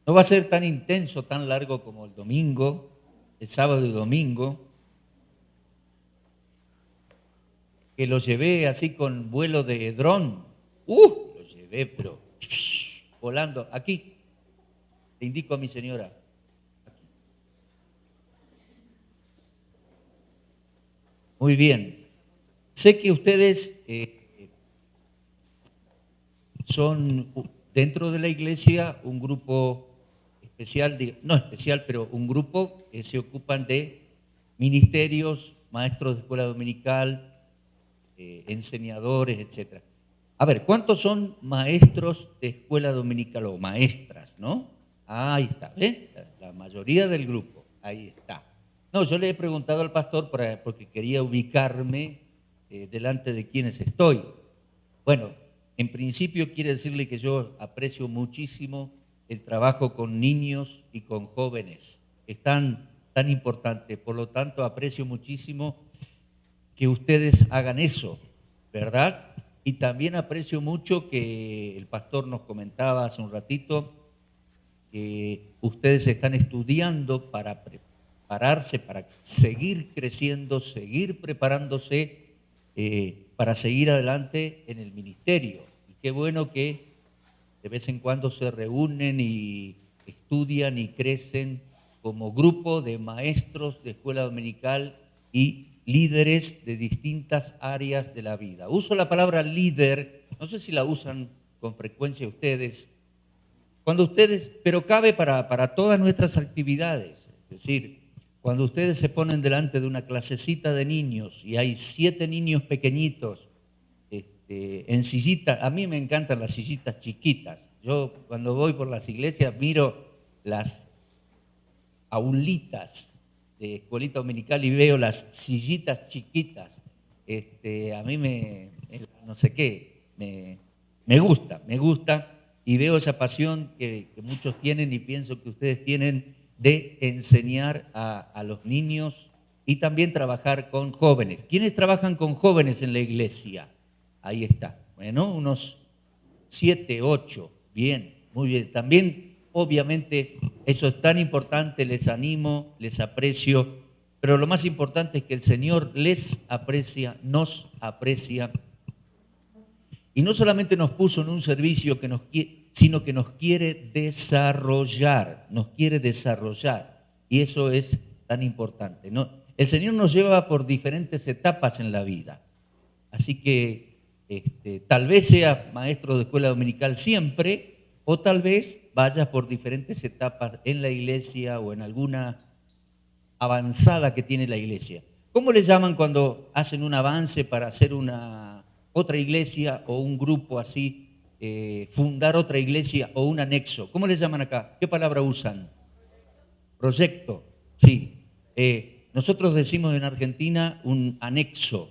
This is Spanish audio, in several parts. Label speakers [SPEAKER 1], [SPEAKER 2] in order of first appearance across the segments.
[SPEAKER 1] No va a ser tan intenso, tan largo como el domingo, el sábado y domingo, que lo llevé así con vuelo de dron. Lo llevé, pero volando. Aquí, le indico a mi señora. Aquí. Muy bien. Sé que ustedes son dentro de la iglesia un grupo especial, no especial, pero un grupo que se ocupan de ministerios, maestros de escuela dominical, enseñadores, etc. A ver, ¿cuántos son maestros de escuela dominical o maestras, no? Ahí está, ¿ven? La mayoría del grupo, ahí está. No, yo le he preguntado al pastor porque quería ubicarme delante de quienes estoy. Bueno, en principio quiere decirle que yo aprecio muchísimo el trabajo con niños y con jóvenes. Es tan importante, por lo tanto aprecio muchísimo que ustedes hagan eso, ¿verdad? Y también aprecio mucho que el pastor nos comentaba hace un ratito que ustedes están estudiando para prepararse, para seguir creciendo, seguir preparándose para seguir adelante en el ministerio. Y qué bueno que de vez en cuando se reúnen y estudian y crecen como grupo de maestros de escuela dominical y líderes de distintas áreas de la vida. Uso la palabra líder, no sé si la usan con frecuencia ustedes, pero cabe para todas nuestras actividades. Es decir, cuando ustedes se ponen delante de una clasecita de niños y hay 7 niños pequeñitos en sillitas, a mí me encantan las sillitas chiquitas. Yo cuando voy por las iglesias miro las aulitas de escuelita dominical y veo las sillitas chiquitas. A mí no sé qué, me gusta y veo esa pasión que muchos tienen y pienso que ustedes tienen de enseñar a los niños y también trabajar con jóvenes. ¿Quiénes trabajan con jóvenes en la iglesia? Ahí está. Bueno, unos 7, 8. Bien, muy bien. También, obviamente, eso es tan importante, les animo, les aprecio, pero lo más importante es que el Señor les aprecia, nos aprecia, y no solamente nos puso en un servicio sino que nos quiere desarrollar, y eso es tan importante, ¿no? El Señor nos lleva por diferentes etapas en la vida, así que tal vez seas maestro de escuela dominical siempre, o tal vez vayas por diferentes etapas en la iglesia o en alguna avanzada que tiene la iglesia. ¿Cómo le llaman cuando hacen un avance para hacer otra iglesia o un grupo así, fundar otra iglesia o un anexo? ¿Cómo le llaman acá? ¿Qué palabra usan? Proyecto, sí. Nosotros decimos en Argentina un anexo.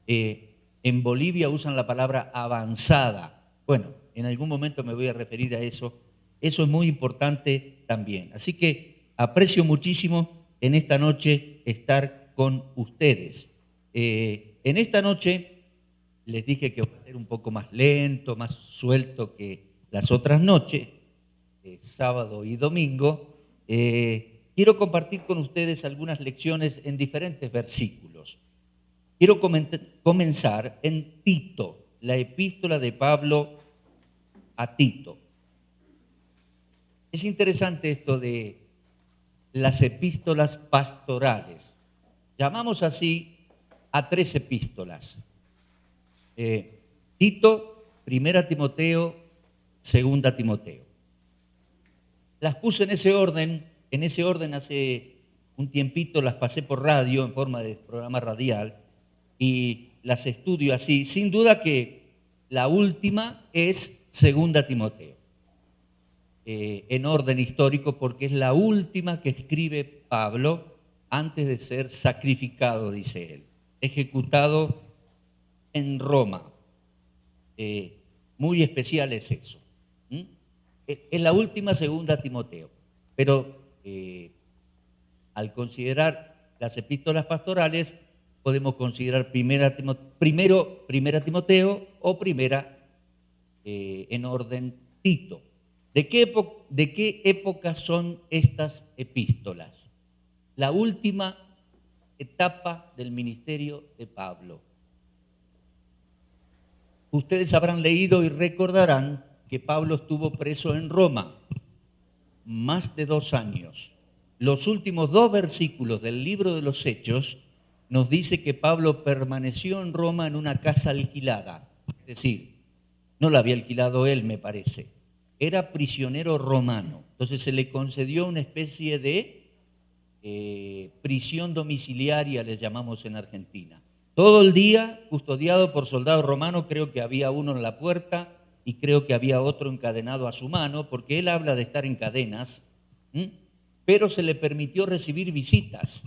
[SPEAKER 1] En Bolivia usan la palabra avanzada. Bueno, en algún momento me voy a referir a eso. Eso es muy importante también. Así que aprecio muchísimo en esta noche estar con ustedes. En esta noche les dije que va a ser un poco más lento, más suelto que las otras noches, sábado y domingo. Quiero compartir con ustedes algunas lecciones en diferentes versículos. Quiero comenzar en Tito, la epístola de Pablo a Tito. Es interesante esto de las epístolas pastorales. Llamamos así a 3 epístolas. Tito, 1 Timoteo, 2 Timoteo. Las puse en ese orden hace un tiempito, las pasé por radio en forma de programa radial y las estudio así. Sin duda que la última es 2 Timoteo. En orden histórico, porque es la última que escribe Pablo antes de ser sacrificado, dice él, ejecutado en Roma. Muy especial es eso. Es la última 2 Timoteo, pero al considerar las epístolas pastorales, podemos considerar primera Timoteo o primera en orden Tito. ¿De qué época son estas epístolas? La última etapa del ministerio de Pablo. Ustedes habrán leído y recordarán que Pablo estuvo preso en Roma más de 2 años. Los últimos 2 versículos del libro de los Hechos nos dice que Pablo permaneció en Roma en una casa alquilada. Es decir, no la había alquilado él, me parece. Era prisionero romano. Entonces se le concedió una especie de prisión domiciliaria, les llamamos en Argentina. Todo el día custodiado por soldados romanos, creo que había uno en la puerta y creo que había otro encadenado a su mano, porque él habla de estar en cadenas, pero se le permitió recibir visitas.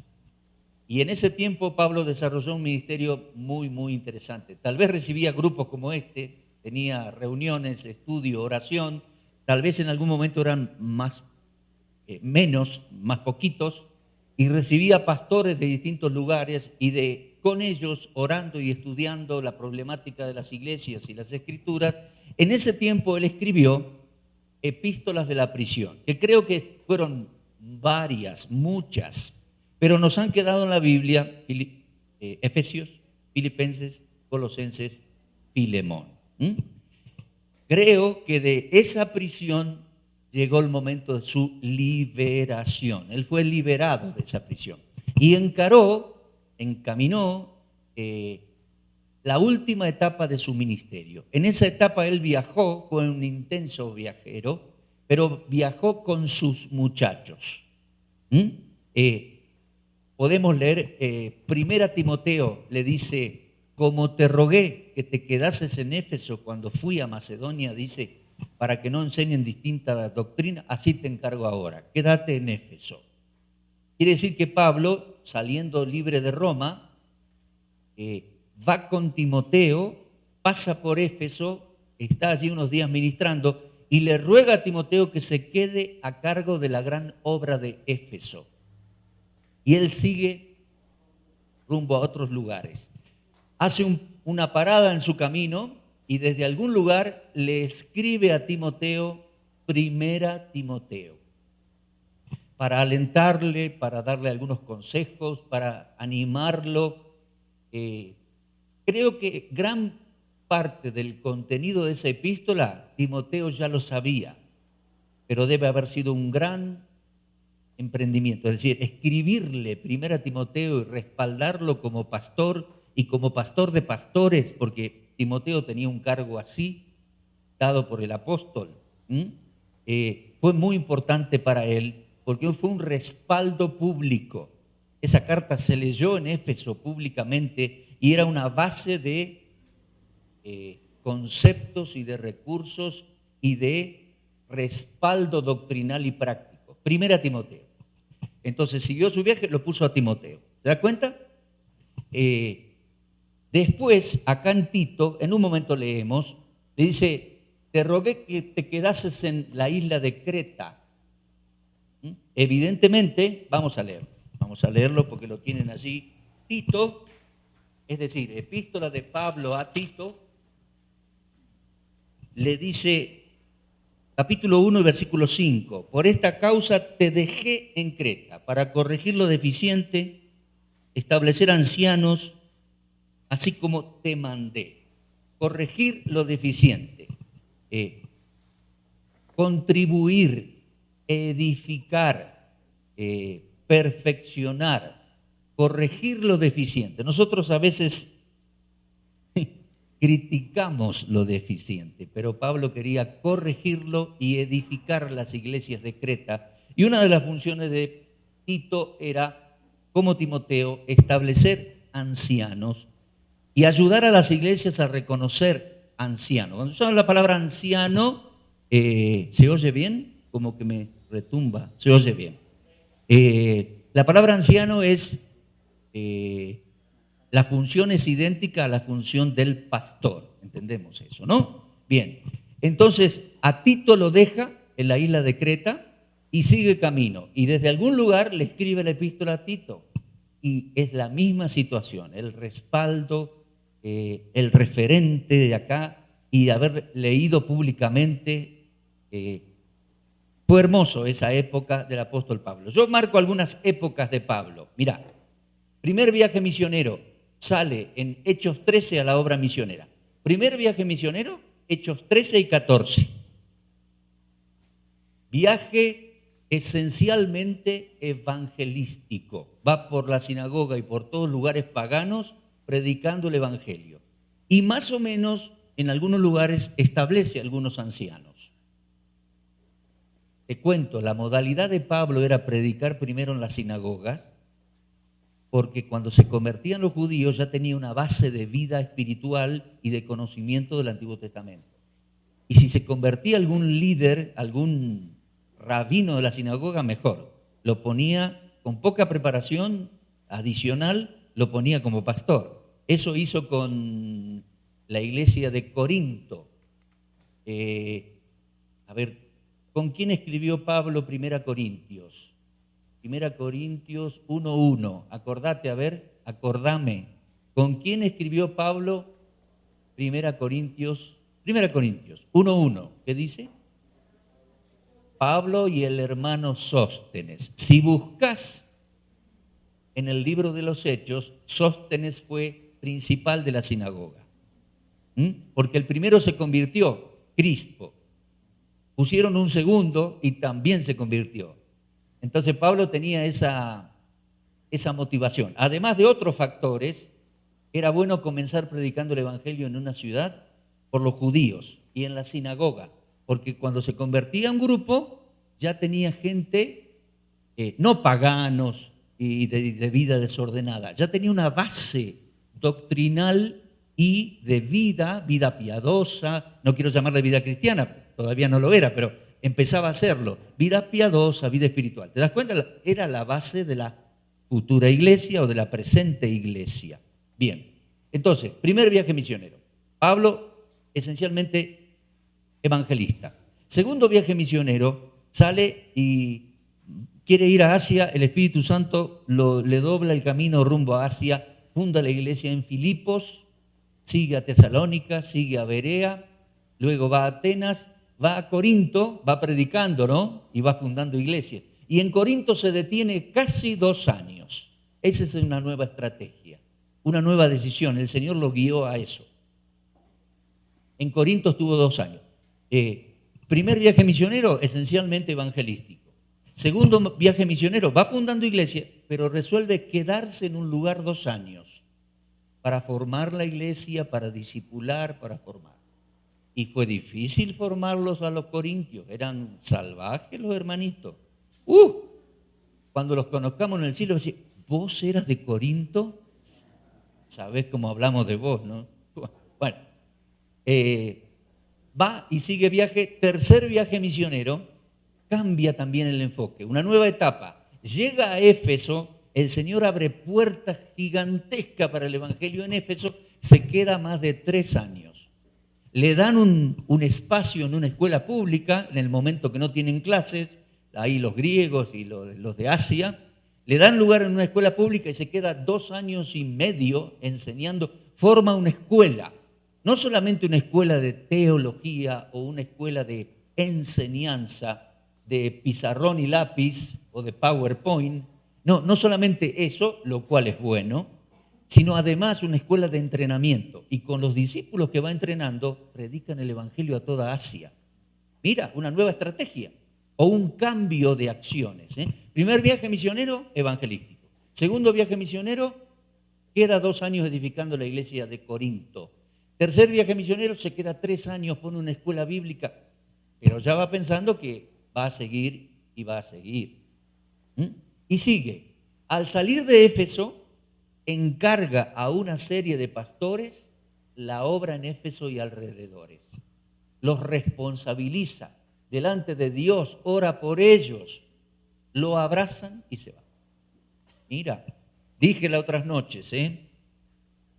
[SPEAKER 1] Y en ese tiempo Pablo desarrolló un ministerio muy, muy interesante. Tal vez recibía grupos como este, tenía reuniones, estudio, oración, tal vez en algún momento eran más poquitos, y recibía pastores de distintos lugares y con ellos orando y estudiando la problemática de las iglesias y las escrituras. En ese tiempo él escribió epístolas de la prisión, que creo que fueron varias, muchas, pero nos han quedado en la Biblia Efesios, Filipenses, Colosenses, Filemón. Creo que de esa prisión llegó el momento de su liberación. Él fue liberado de esa prisión y encaminó la última etapa de su ministerio. En esa etapa él viajó, fue un intenso viajero, pero viajó con sus muchachos. Podemos leer, 1 Timoteo le dice, como te rogué que te quedases en Éfeso cuando fui a Macedonia, dice, para que no enseñen distintas doctrinas, así te encargo ahora, quédate en Éfeso. Quiere decir que Pablo, saliendo libre de Roma, va con Timoteo, pasa por Éfeso, está allí unos días ministrando y le ruega a Timoteo que se quede a cargo de la gran obra de Éfeso. Y él sigue rumbo a otros lugares. Hace una parada en su camino y desde algún lugar le escribe a Timoteo, 1 Timoteo, para alentarle, para darle algunos consejos, para animarlo. Creo que gran parte del contenido de esa epístola, Timoteo ya lo sabía, pero debe haber sido un gran emprendimiento. Es decir, escribirle 1 Timoteo y respaldarlo como pastor y como pastor de pastores, porque Timoteo tenía un cargo así, dado por el apóstol. Fue muy importante para él, porque fue un respaldo público. Esa carta se leyó en Éfeso públicamente y era una base de conceptos y de recursos y de respaldo doctrinal y práctico. 1 Timoteo. Entonces siguió su viaje, lo puso a Timoteo. ¿Se da cuenta? Después, acá en Tito, en un momento leemos, le dice, te rogué que te quedases en la isla de Creta. Evidentemente, vamos a leerlo porque lo tienen allí. Tito, es decir, epístola de Pablo a Tito, le dice, capítulo 1, versículo 5, por esta causa te dejé en Creta para corregir lo deficiente, establecer ancianos, así como te mandé. Corregir lo deficiente, contribuir, edificar, perfeccionar, corregir lo deficiente. Nosotros a veces criticamos lo deficiente, pero Pablo quería corregirlo y edificar las iglesias de Creta. Y una de las funciones de Tito era, como Timoteo, establecer ancianos y ayudar a las iglesias a reconocer ancianos. Cuando usamos la palabra anciano, ¿se oye bien? Como que me retumba, se oye bien. La palabra anciano es... la función es idéntica a la función del pastor, entendemos eso, ¿no? Bien, entonces a Tito lo deja en la isla de Creta y sigue camino, y desde algún lugar le escribe la epístola a Tito, y es la misma situación, el respaldo, el referente de acá, y de haber leído públicamente Fue hermoso esa época del apóstol Pablo. Yo marco algunas épocas de Pablo. Mirá, primer viaje misionero, sale en Hechos 13 a la obra misionera. Primer viaje misionero, Hechos 13 y 14. Viaje esencialmente evangelístico. Va por la sinagoga y por todos lugares paganos predicando el evangelio. Y más o menos en algunos lugares establece algunos ancianos. Te cuento, la modalidad de Pablo era predicar primero en las sinagogas, porque cuando se convertían los judíos ya tenía una base de vida espiritual y de conocimiento del Antiguo Testamento. Y si se convertía algún líder, algún rabino de la sinagoga, mejor. Lo ponía con poca preparación adicional, lo ponía como pastor. Eso hizo con la iglesia de Corinto. ¿Con quién escribió Pablo 1 Corintios? 1 Corintios 1:1. Acordame. ¿Con quién escribió Pablo 1 Corintios 1:1? ¿Qué dice? Pablo y el hermano Sóstenes. Si buscas en el libro de los Hechos, Sóstenes fue principal de la sinagoga. Porque el primero se convirtió, Crispo. Pusieron un segundo y también se convirtió. Entonces Pablo tenía esa motivación. Además de otros factores, era bueno comenzar predicando el evangelio en una ciudad por los judíos y en la sinagoga, porque cuando se convertía un grupo ya tenía gente, no paganos y de vida desordenada, ya tenía una base doctrinal y de vida piadosa, no quiero llamarle vida cristiana, todavía no lo era, pero empezaba a hacerlo, vida piadosa, vida espiritual. ¿Te das cuenta? Era la base de la futura iglesia o de la presente iglesia. Bien, entonces, primer viaje misionero. Pablo, esencialmente evangelista. Segundo viaje misionero, sale y quiere ir a Asia, el Espíritu Santo le dobla el camino rumbo a Asia, funda la iglesia en Filipos, sigue a Tesalónica, sigue a Berea, luego va a Atenas, va a Corinto, va predicando, ¿no? Y va fundando iglesias. Y en Corinto se detiene casi 2 años. Esa es una nueva estrategia, una nueva decisión. El Señor lo guió a eso. En Corinto estuvo 2 años. Primer viaje misionero, esencialmente evangelístico. Segundo viaje misionero, va fundando iglesias, pero resuelve quedarse en un lugar 2 años para formar la iglesia, para discipular, para formar. Y fue difícil formarlos a los corintios, eran salvajes los hermanitos. Cuando los conozcamos en el cielo, decir, ¿vos eras de Corinto? Sabés cómo hablamos de vos, ¿no? Bueno, va y sigue viaje, tercer viaje misionero, cambia también el enfoque, una nueva etapa. Llega a Éfeso, el Señor abre puertas gigantescas para el evangelio en Éfeso, se queda más de 3 años. Le dan un espacio en una escuela pública, en el momento que no tienen clases, ahí los griegos y los de Asia, le dan lugar en una escuela pública y se queda 2 años y medio enseñando, forma una escuela, no solamente una escuela de teología o una escuela de enseñanza de pizarrón y lápiz o de PowerPoint, no solamente eso, lo cual es bueno, sino además una escuela de entrenamiento. Y con los discípulos que va entrenando, predican el evangelio a toda Asia. Mira, una nueva estrategia o un cambio de acciones. Primer viaje misionero, evangelístico. Segundo viaje misionero, queda 2 años edificando la iglesia de Corinto. Tercer viaje misionero, se queda 3 años, pone una escuela bíblica, pero ya va pensando que va a seguir y va a seguir. Y sigue. Al salir de Éfeso, encarga a una serie de pastores la obra en Éfeso y alrededores. Los responsabiliza delante de Dios, ora por ellos, lo abrazan y se van. Mira, dije las otras noches,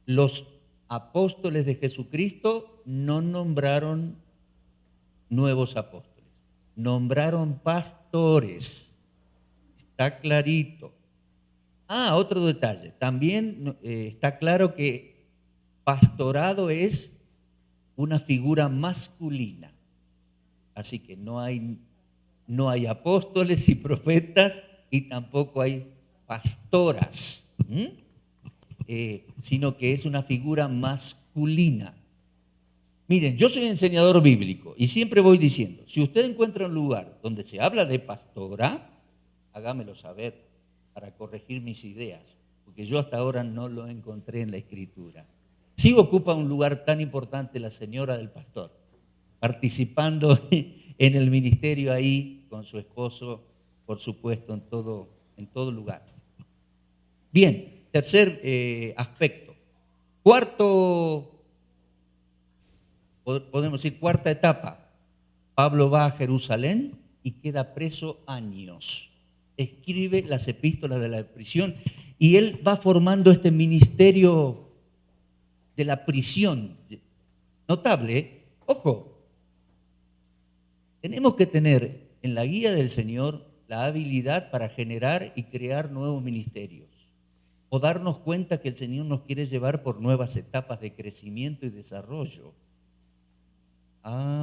[SPEAKER 1] los apóstoles de Jesucristo no nombraron nuevos apóstoles, nombraron pastores. Está clarito. Otro detalle, también está claro que pastorado es una figura masculina, así que no hay no hay apóstoles y profetas y tampoco hay pastoras, sino que es una figura masculina. Miren, yo soy enseñador bíblico y siempre voy diciendo, si usted encuentra un lugar donde se habla de pastora, hágamelo saber para corregir mis ideas, porque yo hasta ahora no lo encontré en la Escritura. Sí ocupa un lugar tan importante la señora del pastor, participando en el ministerio ahí con su esposo, por supuesto, en todo lugar. Bien, tercer aspecto. Podemos decir cuarta etapa. Pablo va a Jerusalén y queda preso años. Escribe las epístolas de la prisión y él va formando este ministerio de la prisión. Notable, ¿eh? Ojo, tenemos que tener en la guía del Señor la habilidad para generar y crear nuevos ministerios, o darnos cuenta que el Señor nos quiere llevar por nuevas etapas de crecimiento y desarrollo.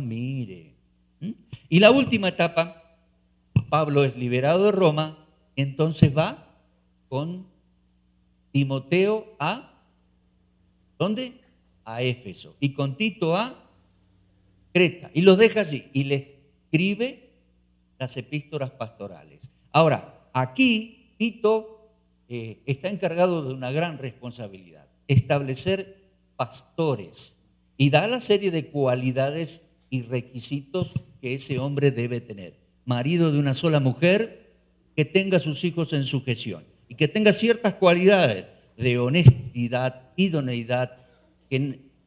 [SPEAKER 1] Mire. Y la última etapa, Pablo es liberado de Roma, entonces va con Timoteo a, ¿dónde? A Éfeso. Y con Tito a Creta. Y los deja allí. Y le escribe las epístolas pastorales. Ahora, aquí Tito está encargado de una gran responsabilidad, establecer pastores. Y da la serie de cualidades y requisitos que ese hombre debe tener. Marido de una sola mujer, que tenga a sus hijos en sujeción y que tenga ciertas cualidades de honestidad, idoneidad, que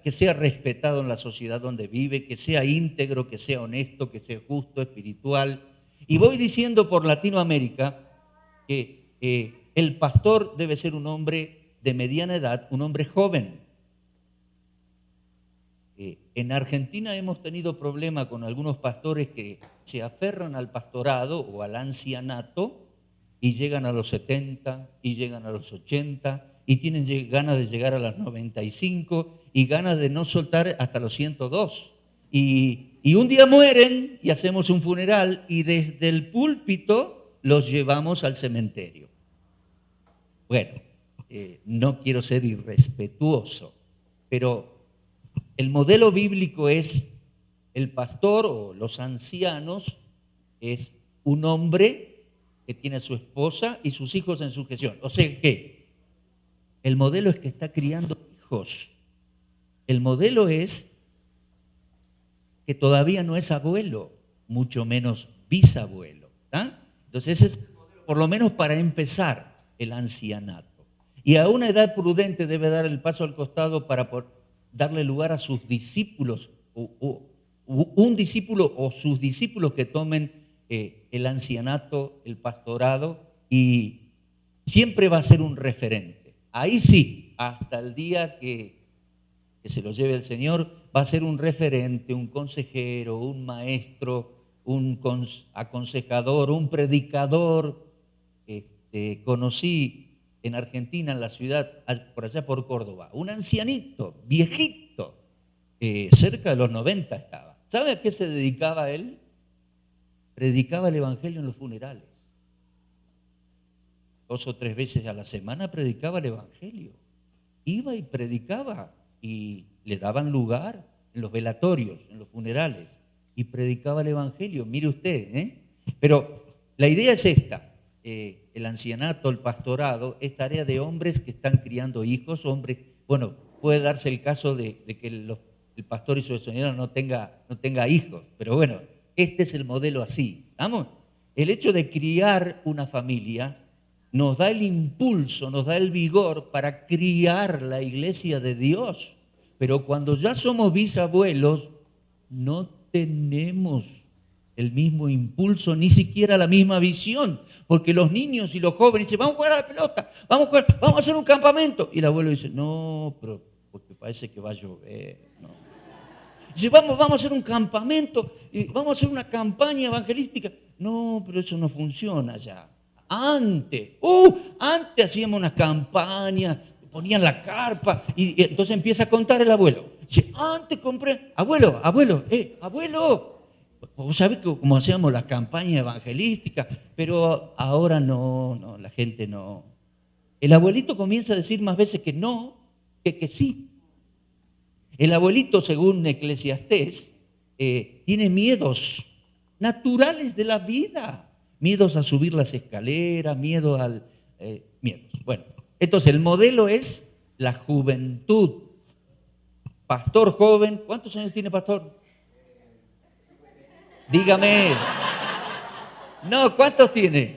[SPEAKER 1] sea respetado en la sociedad donde vive, que sea íntegro, que sea honesto, que sea justo, espiritual. Y voy diciendo por Latinoamérica que el pastor debe ser un hombre de mediana edad, un hombre joven. En Argentina hemos tenido problema con algunos pastores que se aferran al pastorado o al ancianato y llegan a los 70 y llegan a los 80 y tienen ganas de llegar a los 95 y ganas de no soltar hasta los 102. Y un día mueren y hacemos un funeral y desde el púlpito los llevamos al cementerio. Bueno, no quiero ser irrespetuoso, pero el modelo bíblico es el pastor o los ancianos, es un hombre que tiene a su esposa y sus hijos en sujeción. O sea que el modelo es que está criando hijos. El modelo es que todavía no es abuelo, mucho menos bisabuelo. Entonces ese es el modelo, por lo menos para empezar, el ancianato. Y a una edad prudente debe dar el paso al costado para darle lugar a sus discípulos, un discípulo o sus discípulos que tomen el ancianato, el pastorado, y siempre va a ser un referente. Ahí sí, hasta el día que se lo lleve el Señor, va a ser un referente, un consejero, un maestro, un aconsejador, un predicador. Conocí en Argentina, en la ciudad, por allá por Córdoba, un ancianito, viejito, cerca de los 90 estaba. ¿Sabe a qué se dedicaba él? Predicaba el Evangelio en los funerales. 2 o 3 veces a la semana predicaba el Evangelio. Iba y predicaba y le daban lugar en los velatorios, en los funerales, y predicaba el Evangelio. Mire usted, Pero la idea es esta. El ancianato, el pastorado, es tarea de hombres que están criando hijos, hombres, bueno, puede darse el caso de que el pastor y su señora no tenga hijos, pero bueno, este es el modelo así, ¿vamos? El hecho de criar una familia nos da el impulso, nos da el vigor para criar la iglesia de Dios, pero cuando ya somos bisabuelos, no tenemos el mismo impulso, ni siquiera la misma visión, porque los niños y los jóvenes dicen, vamos a jugar a la pelota, vamos a hacer un campamento. Y el abuelo dice, no, pero porque parece que va a llover. No. Dice, vamos a hacer un campamento, y vamos a hacer una campaña evangelística. No, pero eso no funciona ya. Antes hacíamos una campaña, ponían la carpa, y entonces empieza a contar el abuelo. Dice, antes compré, abuelo, Vos sabés que como hacíamos las campañas evangelísticas, pero ahora no, la gente no. El abuelito comienza a decir más veces que no que sí. El abuelito, según Eclesiastés, tiene miedos naturales de la vida. Miedos a subir las escaleras, miedos. Bueno, entonces el modelo es la juventud. Pastor joven, ¿cuántos años tiene pastor? Dígame. No, ¿cuántos tiene?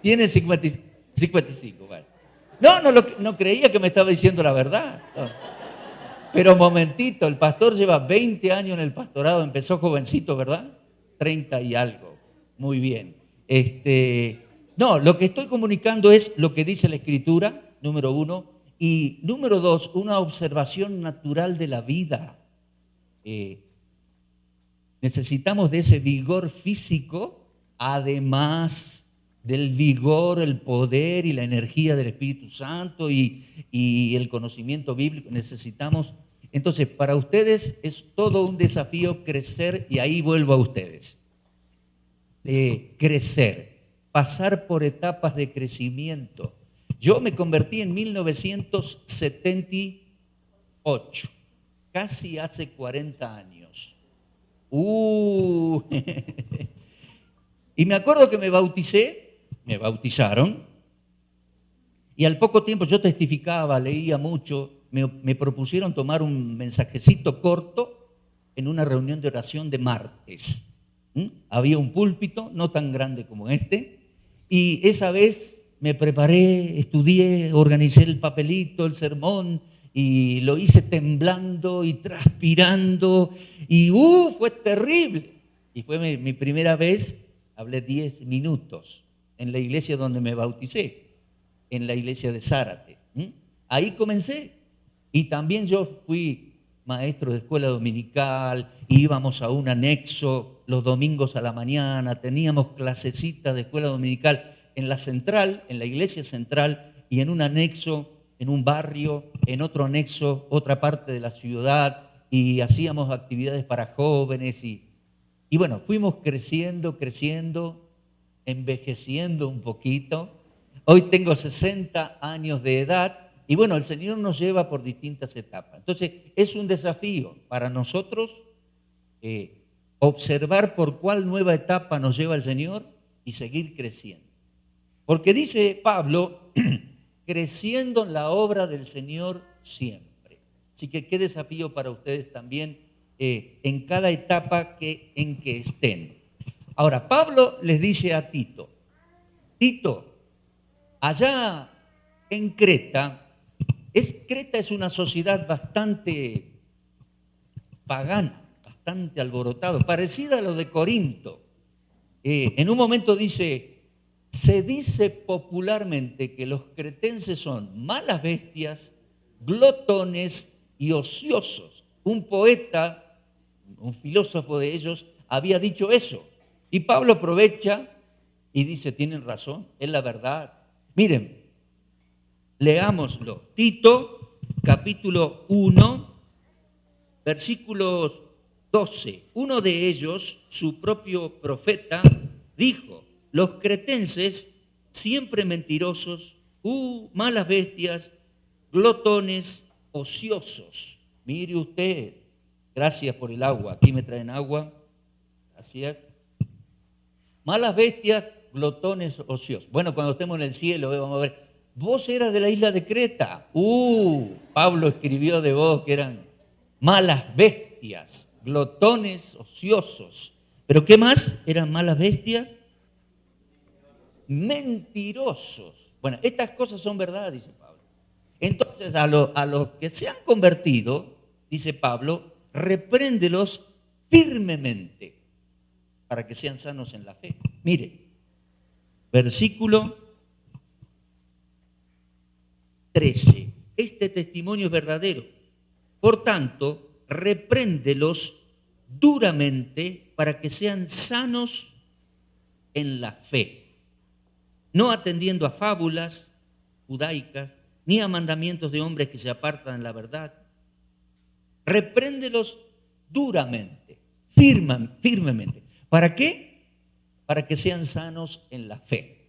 [SPEAKER 1] Tiene 55. Vale. No creía que me estaba diciendo la verdad. No. Pero momentito, el pastor lleva 20 años en el pastorado, empezó jovencito, ¿verdad? 30 y algo. Muy bien. No, lo que estoy comunicando es lo que dice la Escritura, número 1, y número 2, una observación natural de la vida. Necesitamos de ese vigor físico, además del vigor, el poder y la energía del Espíritu Santo y el conocimiento bíblico. Necesitamos, entonces, para ustedes es todo un desafío crecer, y ahí vuelvo a ustedes. Crecer, pasar por etapas de crecimiento. Yo me convertí en 1978, casi hace 40 años. Y me acuerdo que me bautizaron, y al poco tiempo yo testificaba, leía mucho, me propusieron tomar un mensajecito corto en una reunión de oración de martes. Había un púlpito, no tan grande como este, y esa vez me preparé, estudié, organicé el papelito, el sermón, y lo hice temblando y transpirando, y fue terrible. Y fue mi primera vez, hablé 10 minutos en la iglesia donde me bauticé, en la iglesia de Zárate. Ahí comencé. Y también yo fui maestro de escuela dominical, íbamos a un anexo los domingos a la mañana, teníamos clasecitas de escuela dominical en la central, en la iglesia central, y en un anexo, en un barrio, en otro anexo, otra parte de la ciudad, y hacíamos actividades para jóvenes, y bueno, fuimos creciendo, envejeciendo un poquito. Hoy tengo 60 años de edad, y bueno, el Señor nos lleva por distintas etapas. Entonces, es un desafío para nosotros observar por cuál nueva etapa nos lleva el Señor y seguir creciendo. Porque dice Pablo, creciendo en la obra del Señor siempre. Así que qué desafío para ustedes también en cada etapa en que estén. Ahora, Pablo les dice a Tito, allá en Creta es una sociedad bastante pagana, bastante alborotada, parecida a lo de Corinto. En un momento se dice popularmente que los cretenses son malas bestias, glotones y ociosos. Un poeta, un filósofo de ellos, había dicho eso. Y Pablo aprovecha y dice, tienen razón, es la verdad. Miren, leámoslo. Tito, capítulo 1, versículos 12. Uno de ellos, su propio profeta, dijo, los cretenses, siempre mentirosos, malas bestias, glotones, ociosos. Mire usted, gracias por el agua, aquí me traen agua, gracias. Malas bestias, glotones, ociosos. Bueno, cuando estemos en el cielo, vamos a ver, vos eras de la isla de Creta. Pablo escribió de vos que eran malas bestias, glotones, ociosos. ¿Pero qué más? ¿Eran malas bestias? Mentirosos. Bueno, estas cosas son verdad, dice Pablo. Entonces, a los que se han convertido, dice Pablo, repréndelos firmemente para que sean sanos en la fe. Mire, versículo 13. Este testimonio es verdadero. Por tanto, repréndelos duramente para que sean sanos en la fe, no atendiendo a fábulas judaicas, ni a mandamientos de hombres que se apartan de la verdad. Repréndelos duramente, firmemente. ¿Para qué? Para que sean sanos en la fe.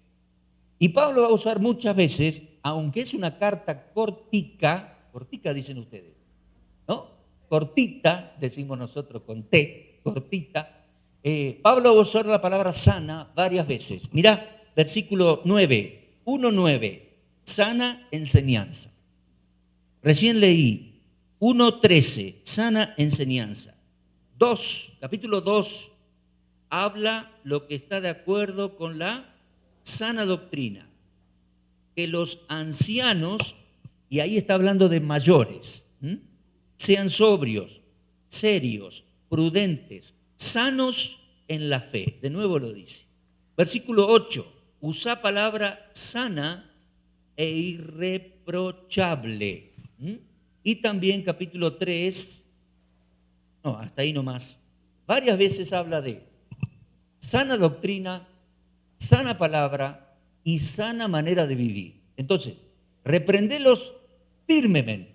[SPEAKER 1] Y Pablo va a usar muchas veces, aunque es una carta cortica dicen ustedes, ¿no? Cortita, decimos nosotros con T, cortita. Pablo va a usar la palabra sana varias veces. Mirá, versículo 9, 1:9, sana enseñanza. Recién leí 1:13, sana enseñanza. Capítulo 2, habla lo que está de acuerdo con la sana doctrina. Que los ancianos, y ahí está hablando de mayores, sean sobrios, serios, prudentes, sanos en la fe. De nuevo lo dice. Versículo 8, usa palabra sana e irreprochable. Y también capítulo 3, no, hasta ahí nomás, varias veces habla de sana doctrina, sana palabra y sana manera de vivir. Entonces, reprendelos firmemente,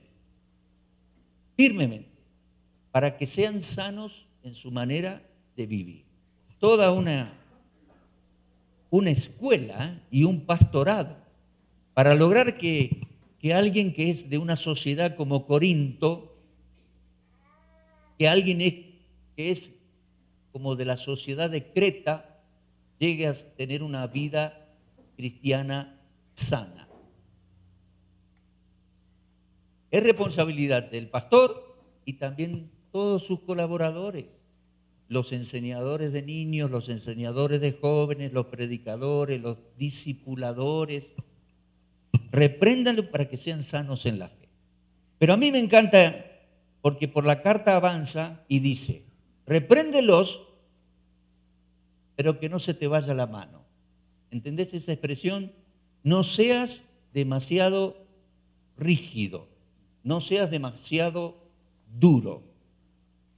[SPEAKER 1] para que sean sanos en su manera de vivir. Toda una escuela y un pastorado para lograr que alguien que es de una sociedad como Corinto, que alguien que es como de la sociedad de Creta, llegue a tener una vida cristiana sana. Es responsabilidad del pastor y también todos sus colaboradores, los enseñadores de niños, los enseñadores de jóvenes, los predicadores, los discipuladores. Repréndanlo para que sean sanos en la fe. Pero a mí me encanta porque por la carta avanza y dice, repréndelos, pero que no se te vaya la mano. ¿Entendés esa expresión? No seas demasiado rígido, no seas demasiado duro.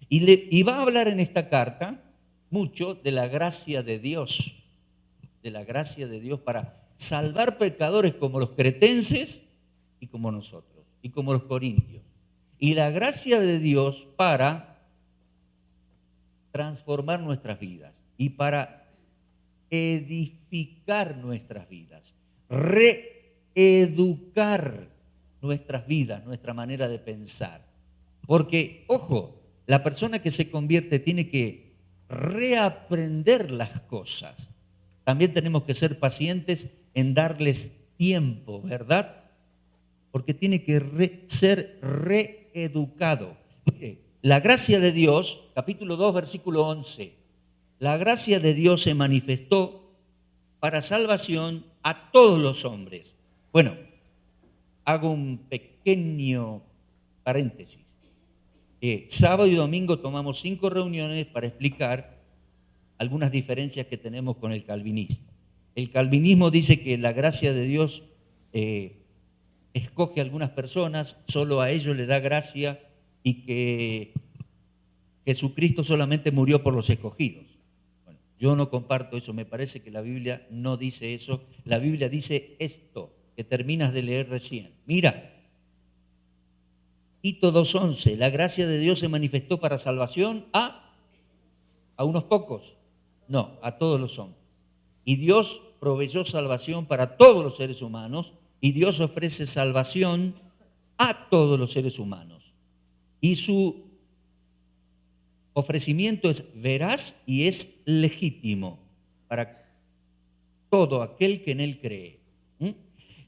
[SPEAKER 1] Y va a hablar en esta carta mucho de la gracia de Dios para salvar pecadores como los cretenses y como nosotros, y como los corintios. Y la gracia de Dios para transformar nuestras vidas y para edificar nuestras vidas, reeducar nuestras vidas, nuestra manera de pensar. Porque, ojo, la persona que se convierte tiene que reaprender las cosas. También tenemos que ser pacientes en darles tiempo, ¿verdad? Porque tiene que ser reeducado. Mire, la gracia de Dios, capítulo 2, versículo 11. La gracia de Dios se manifestó para salvación a todos los hombres. Bueno, hago un pequeño paréntesis. Sábado y domingo tomamos 5 reuniones para explicar algunas diferencias que tenemos con el calvinismo. El calvinismo dice que la gracia de Dios escoge a algunas personas, solo a ellos le da gracia y que Jesucristo solamente murió por los escogidos. Bueno, yo no comparto eso, me parece que la Biblia no dice eso. La Biblia dice esto que terminas de leer recién. Mira, Tito 2:11, la gracia de Dios se manifestó para salvación a unos pocos, no, a todos los hombres. Y Dios proveyó salvación para todos los seres humanos y Dios ofrece salvación a todos los seres humanos. Y su ofrecimiento es veraz y es legítimo para todo aquel que en él cree.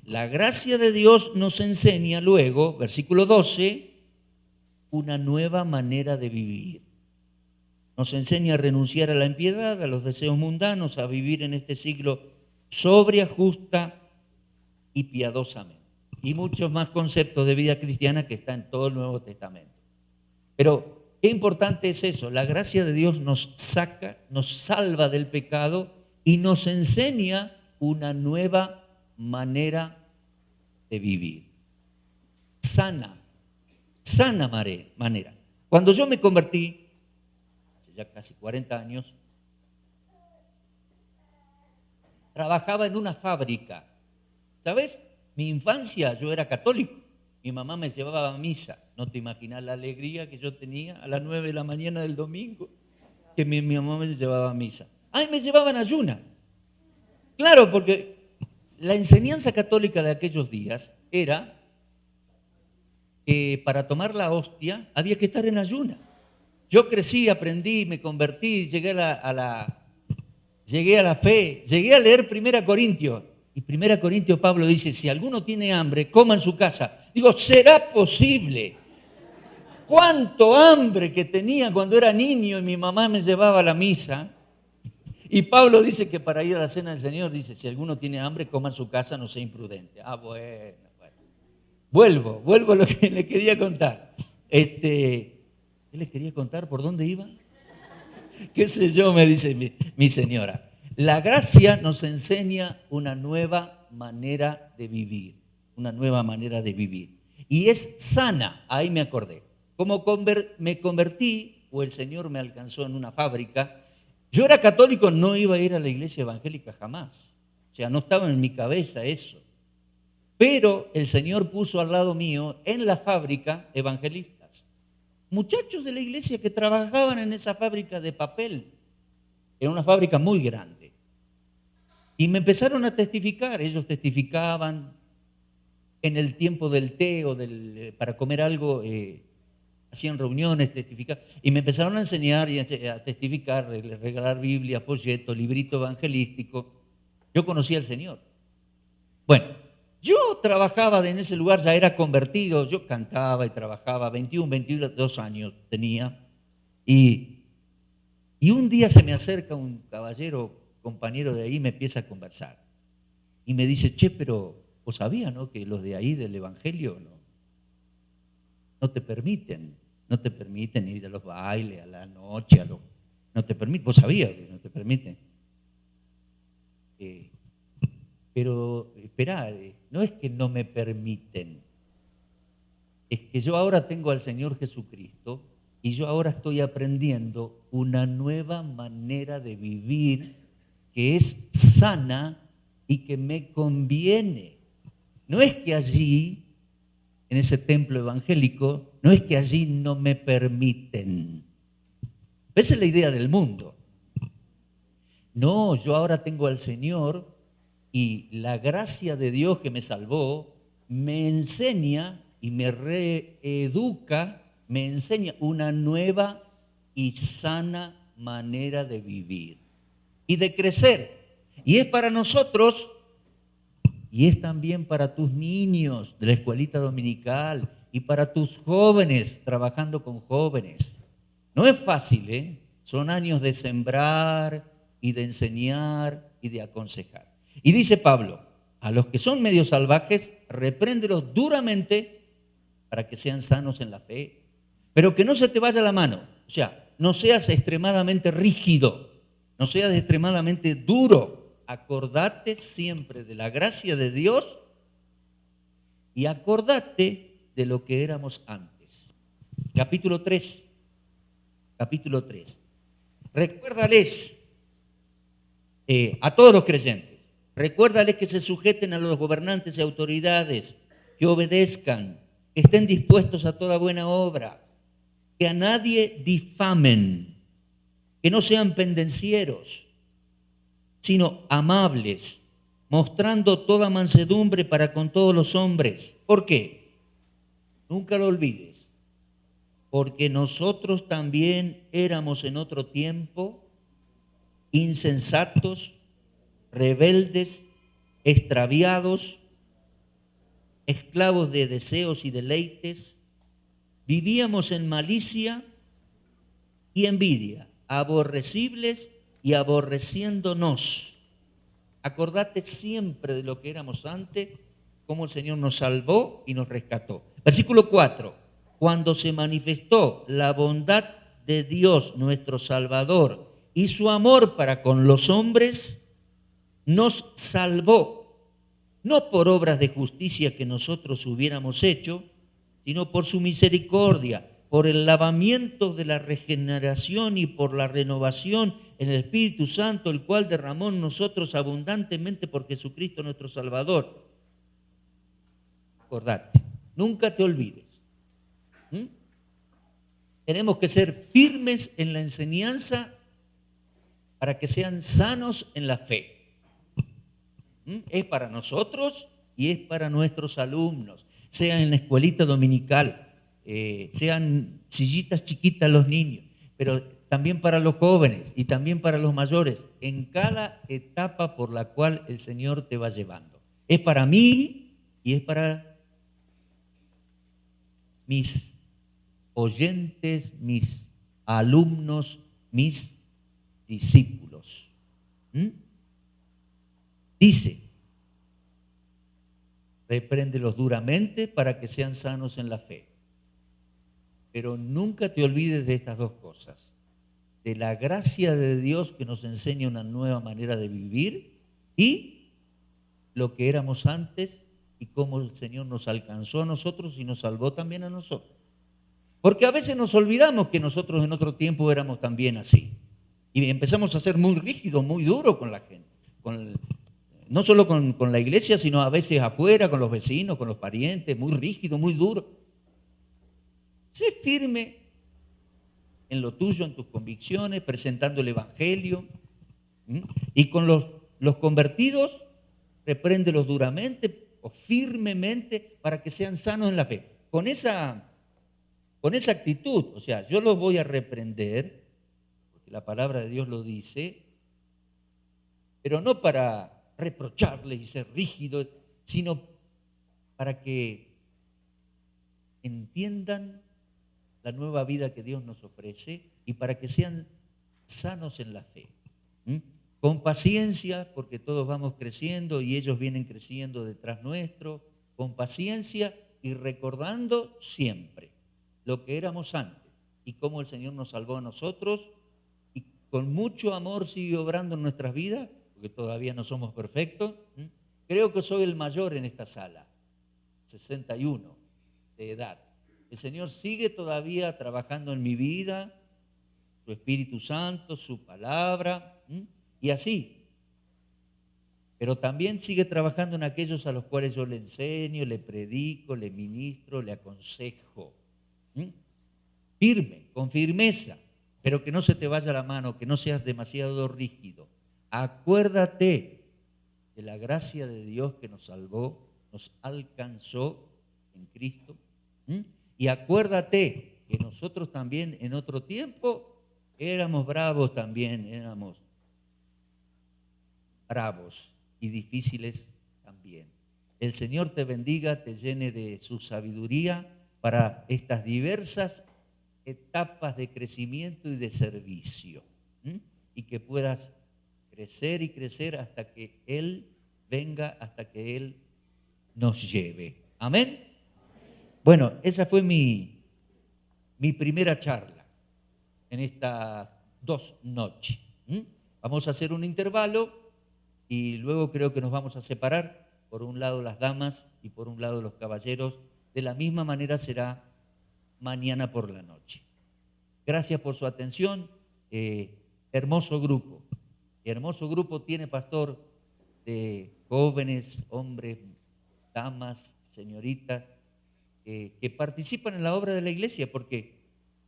[SPEAKER 1] La gracia de Dios nos enseña luego, versículo 12, una nueva manera de vivir. Nos enseña a renunciar a la impiedad, a los deseos mundanos, a vivir en este siglo sobria, justa y piadosamente. Y muchos más conceptos de vida cristiana que está en todo el Nuevo Testamento. Pero qué importante es eso. La gracia de Dios nos saca, nos salva del pecado y nos enseña una nueva manera de vivir. Sana manera. Cuando yo me convertí, hace ya casi 40 años, trabajaba en una fábrica. ¿Sabes? Mi infancia yo era católico. Mi mamá me llevaba a misa. No te imaginas la alegría que yo tenía a las 9 de la mañana del domingo. que mi mamá me llevaba a misa. Ay, me llevaban ayunas. Claro, porque la enseñanza católica de aquellos días era que para tomar la hostia había que estar en ayuna. Yo crecí, aprendí, me convertí, llegué a la fe, llegué a leer 1 Corintios. Y 1 Corintios Pablo dice, si alguno tiene hambre, coma en su casa. Digo, ¿será posible? ¿Cuánto hambre que tenía cuando era niño y mi mamá me llevaba a la misa? Y Pablo dice que para ir a la cena del Señor, dice, si alguno tiene hambre, coma en su casa, no sea imprudente. Bueno. Vuelvo a lo que le quería contar. ¿Qué les quería contar? ¿Por dónde iba? ¿Qué sé yo? Me dice mi señora. La gracia nos enseña una nueva manera de vivir, una nueva manera de vivir. Y es sana, ahí me acordé. Como me convertí, o el Señor me alcanzó en una fábrica, yo era católico, no iba a ir a la iglesia evangélica jamás. O sea, no estaba en mi cabeza eso. Pero el Señor puso al lado mío en la fábrica evangelistas, muchachos de la iglesia que trabajaban en esa fábrica de papel. Era una fábrica muy grande. Y me empezaron a testificar, ellos testificaban en el tiempo del té o para comer algo, hacían reuniones, testificaban, y me empezaron a enseñar y a testificar, regalar Biblia, folleto, librito evangelístico. Yo conocía al Señor. Bueno, yo trabajaba en ese lugar, ya era convertido, yo cantaba y trabajaba, 22 años tenía, y un día se me acerca un caballero, compañero de ahí, y me empieza a conversar. Y me dice, che, pero vos sabías, ¿no?, que los de ahí del Evangelio no te permiten ir a los bailes, a la noche, no te permiten, vos sabías que no te permiten. Pero esperá, no es que no me permiten, es que yo ahora tengo al Señor Jesucristo y yo ahora estoy aprendiendo una nueva manera de vivir que es sana y que me conviene. No es que allí, en ese templo evangélico, no es que allí no me permiten. Esa es la idea del mundo. No, yo ahora tengo al Señor y la gracia de Dios que me salvó me enseña y me reeduca, me enseña una nueva y sana manera de vivir y de crecer. Y es para nosotros y es también para tus niños de la escuelita dominical y para tus jóvenes trabajando con jóvenes. No es fácil, ¿eh? Son años de sembrar y de enseñar y de aconsejar. Y dice Pablo, a los que son medio salvajes, repréndelos duramente para que sean sanos en la fe, pero que no se te vaya la mano. O sea, no seas extremadamente rígido, no seas extremadamente duro. Acordate siempre de la gracia de Dios y acordate de lo que éramos antes. Capítulo 3. Recuérdales a todos los creyentes, recuérdales que se sujeten a los gobernantes y autoridades, que obedezcan, que estén dispuestos a toda buena obra, que a nadie difamen, que no sean pendencieros, sino amables, mostrando toda mansedumbre para con todos los hombres. ¿Por qué? Nunca lo olvides, porque nosotros también éramos en otro tiempo insensatos, rebeldes, extraviados, esclavos de deseos y deleites, vivíamos en malicia y envidia, aborrecibles y aborreciéndonos. Acordate siempre de lo que éramos antes, cómo el Señor nos salvó y nos rescató. Versículo 4, cuando se manifestó la bondad de Dios nuestro Salvador y su amor para con los hombres, nos salvó, no por obras de justicia que nosotros hubiéramos hecho, sino por su misericordia, por el lavamiento de la regeneración y por la renovación en el Espíritu Santo, el cual derramó en nosotros abundantemente por Jesucristo nuestro Salvador. Acordate, nunca te olvides. Tenemos que ser firmes en la enseñanza para que sean sanos en la fe. Es para nosotros y es para nuestros alumnos, sea en la escuelita dominical, sean sillitas chiquitas los niños, pero también para los jóvenes y también para los mayores, en cada etapa por la cual el Señor te va llevando. Es para mí y es para mis oyentes, mis alumnos, mis discípulos. Dice, repréndelos duramente para que sean sanos en la fe. Pero nunca te olvides de estas dos cosas, de la gracia de Dios que nos enseña una nueva manera de vivir y lo que éramos antes y cómo el Señor nos alcanzó a nosotros y nos salvó también a nosotros. Porque a veces nos olvidamos que nosotros en otro tiempo éramos también así. Y empezamos a ser muy rígidos, muy duros con la gente, no solo con la iglesia, sino a veces afuera, con los vecinos, con los parientes, muy rígido, muy duro. Sé firme en lo tuyo, en tus convicciones, presentando el Evangelio. Y con los convertidos, repréndelos duramente o firmemente para que sean sanos en la fe. Con esa actitud, o sea, yo los voy a reprender, porque la palabra de Dios lo dice, pero no para reprocharles y ser rígidos, sino para que entiendan la nueva vida que Dios nos ofrece y para que sean sanos en la fe. Con paciencia, porque todos vamos creciendo y ellos vienen creciendo detrás nuestro, con paciencia y recordando siempre lo que éramos antes y cómo el Señor nos salvó a nosotros y con mucho amor sigue obrando en nuestras vidas, porque todavía no somos perfectos. Creo que soy el mayor en esta sala, 61 de edad. El Señor sigue todavía trabajando en mi vida, su Espíritu Santo, su palabra, y así. Pero también sigue trabajando en aquellos a los cuales yo le enseño, le predico, le ministro, le aconsejo. Firme, con firmeza, pero que no se te vaya la mano, que no seas demasiado rígido. Acuérdate de la gracia de Dios que nos salvó, nos alcanzó en Cristo. Y acuérdate que nosotros también en otro tiempo éramos bravos también, éramos bravos y difíciles también. El Señor te bendiga, te llene de su sabiduría para estas diversas etapas de crecimiento y de servicio. Y que puedas crecer y crecer hasta que Él venga, hasta que Él nos lleve. Amén. Bueno, esa fue mi primera charla en estas 2 noches. Vamos a hacer un intervalo y luego creo que nos vamos a separar, por un lado las damas y por un lado los caballeros. De la misma manera será mañana por la noche. Gracias por su atención. Hermoso grupo. Hermoso grupo tiene, pastor, de jóvenes, hombres, damas, señoritas, que participan en la obra de la iglesia, porque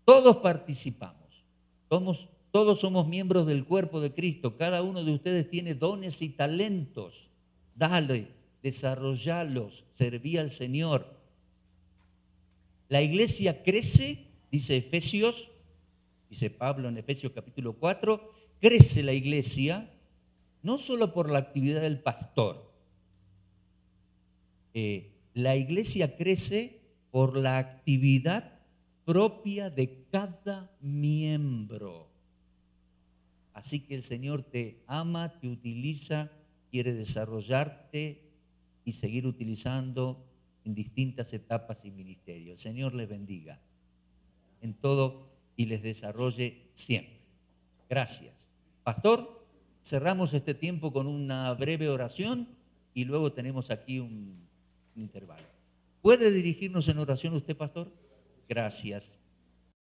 [SPEAKER 1] todos participamos, todos somos miembros del cuerpo de Cristo, cada uno de ustedes tiene dones y talentos, dale, desarrollalos, serví al Señor. La iglesia crece, dice Efesios, dice Pablo en Efesios capítulo 4, crece la iglesia no solo por la actividad del pastor, la iglesia crece por la actividad propia de cada miembro. Así que el Señor te ama, te utiliza, quiere desarrollarte y seguir utilizando en distintas etapas y ministerios. El Señor les bendiga en todo y les desarrolle siempre. Gracias. Pastor, cerramos este tiempo con una breve oración y luego tenemos aquí un intervalo. ¿Puede dirigirnos en oración usted, pastor? Gracias.